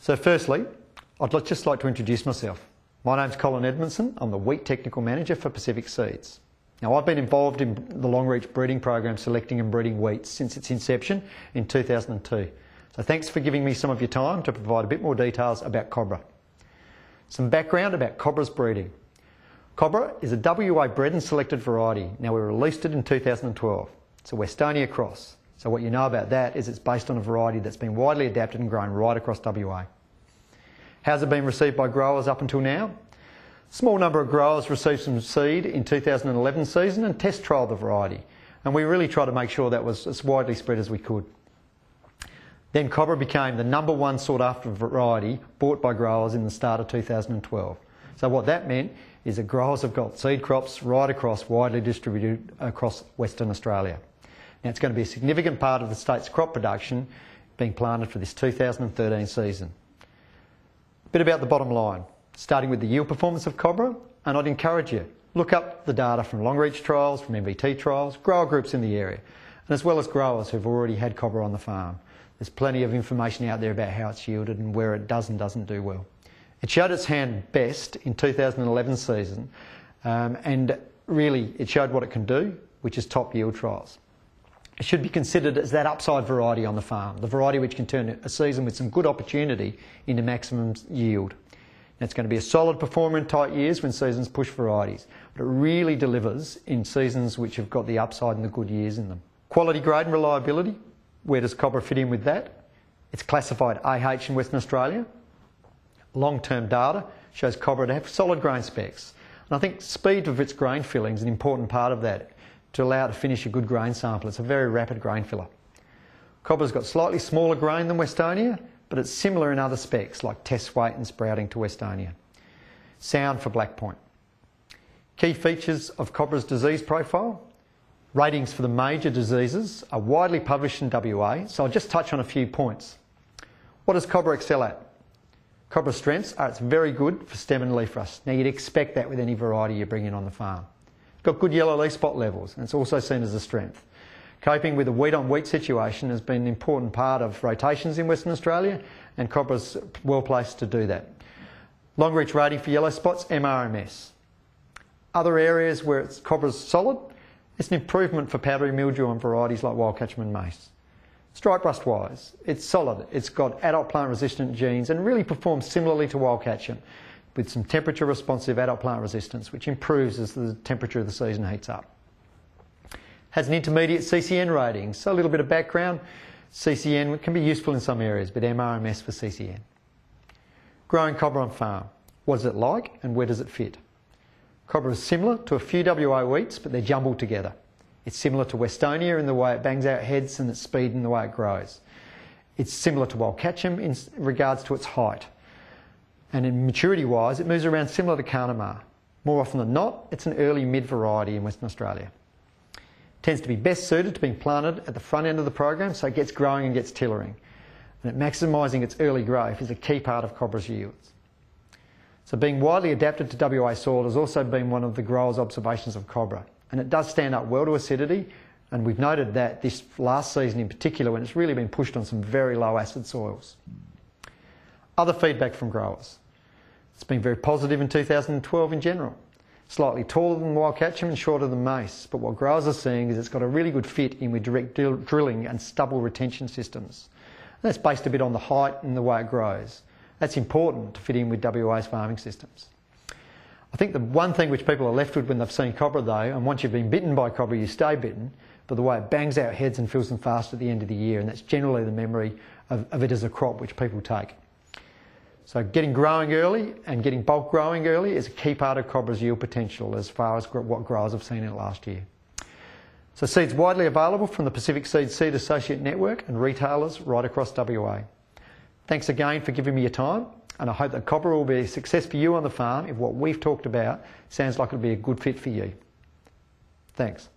So firstly, I'd just like to introduce myself. My name's Colin Edmondson. I'm the Wheat Technical Manager for Pacific Seeds. Now, I've been involved in the long-reach breeding program selecting and breeding wheat since its inception in 2002. So thanks for giving me some of your time to provide a bit more details about Cobra. Some background about Cobra's breeding. Cobra is a WA bred and selected variety. Now, we released it in 2012. It's a Westonia cross. So what you know about that is it's based on a variety that's been widely adapted and grown right across WA. How's it been received by growers up until now? A small number of growers received some seed in 2011 season and test trialled the variety. And we really tried to make sure that was as widely spread as we could. Then Cobra became the #1 sought after variety bought by growers in the start of 2012. So what that meant is that growers have got seed crops right across, widely distributed across Western Australia. Now, it's going to be a significant part of the state's crop production being planted for this 2013 season. A bit about the bottom line, starting with the yield performance of Cobra, and I'd encourage you, look up the data from long-reach trials, from MVT trials, grower groups in the area, and as well as growers who've already had Cobra on the farm. There's plenty of information out there about how it's yielded and where it does and doesn't do well. It showed its hand best in 2011 season, and really it showed what it can do, which is top yield trials. It should be considered as that upside variety on the farm, the variety which can turn a season with some good opportunity into maximum yield. Now, it's going to be a solid performer in tight years when seasons push varieties, but it really delivers in seasons which have got the upside and the good years in them. Quality, grade and reliability, where does Cobra fit in with that? It's classified AH in Western Australia. Long-term data shows Cobra to have solid grain specs. And I think speed of its grain filling is an important part of that, to allow it to finish a good grain sample. It's a very rapid grain filler. Cobra's got slightly smaller grain than Westonia, but it's similar in other specs like test weight and sprouting to Westonia. Sound for black point. Key features of Cobra's disease profile. Ratings for the major diseases are widely published in WA, so I'll just touch on a few points. What does Cobra excel at? Cobra's strengths are it's very good for stem and leaf rust. Now, you'd expect that with any variety you bring in on the farm. Got good yellow leaf spot levels, and it's also seen as a strength. Coping with a wheat-on-wheat situation has been an important part of rotations in Western Australia, and Cobra's well placed to do that. Long reach rating for yellow spots, MRMS. Other areas where Cobra's solid, it's an improvement for powdery mildew on varieties like wild catcham and mace. Stripe rust wise, it's solid. It's got adult plant resistant genes and really performs similarly to wild catcham, with some temperature responsive adult plant resistance, which improves as the temperature of the season heats up. Has an intermediate CCN rating, so a little bit of background. CCN can be useful in some areas, but MRMS for CCN. Growing Cobra on farm. What is it like and where does it fit? Cobra is similar to a few WA wheats, but they're jumbled together. It's similar to Westonia in the way it bangs out heads and its speed in the way it grows. It's similar to wild catcham in regards to its height. And in maturity-wise, it moves around similar to Carnamar. More often than not, it's an early mid variety in Western Australia. Tends to be best suited to being planted at the front end of the program, so it gets growing and gets tillering. And maximising its early growth is a key part of Cobra's yields. So being widely adapted to WA soil has also been one of the growers' observations of Cobra. And it does stand up well to acidity, and we've noted that this last season in particular when it's really been pushed on some very low acid soils. Other feedback from growers. It's been very positive in 2012 in general. Slightly taller than wild catcham and shorter than mace, but what growers are seeing is it's got a really good fit in with direct drilling and stubble retention systems. And that's based a bit on the height and the way it grows. That's important to fit in with WA's farming systems. I think the one thing which people are left with when they've seen Cobra though, and once you've been bitten by Cobra you stay bitten, but the way it bangs out heads and fills them fast at the end of the year, and that's generally the memory of it as a crop which people take. So getting growing early and getting bulk growing early is a key part of Cobra's yield potential as far as what growers have seen in it last year. So seeds widely available from the Pacific Seed Associate Network and retailers right across WA. Thanks again for giving me your time, and I hope that Cobra will be a success for you on the farm if what we've talked about sounds like it'll be a good fit for you. Thanks.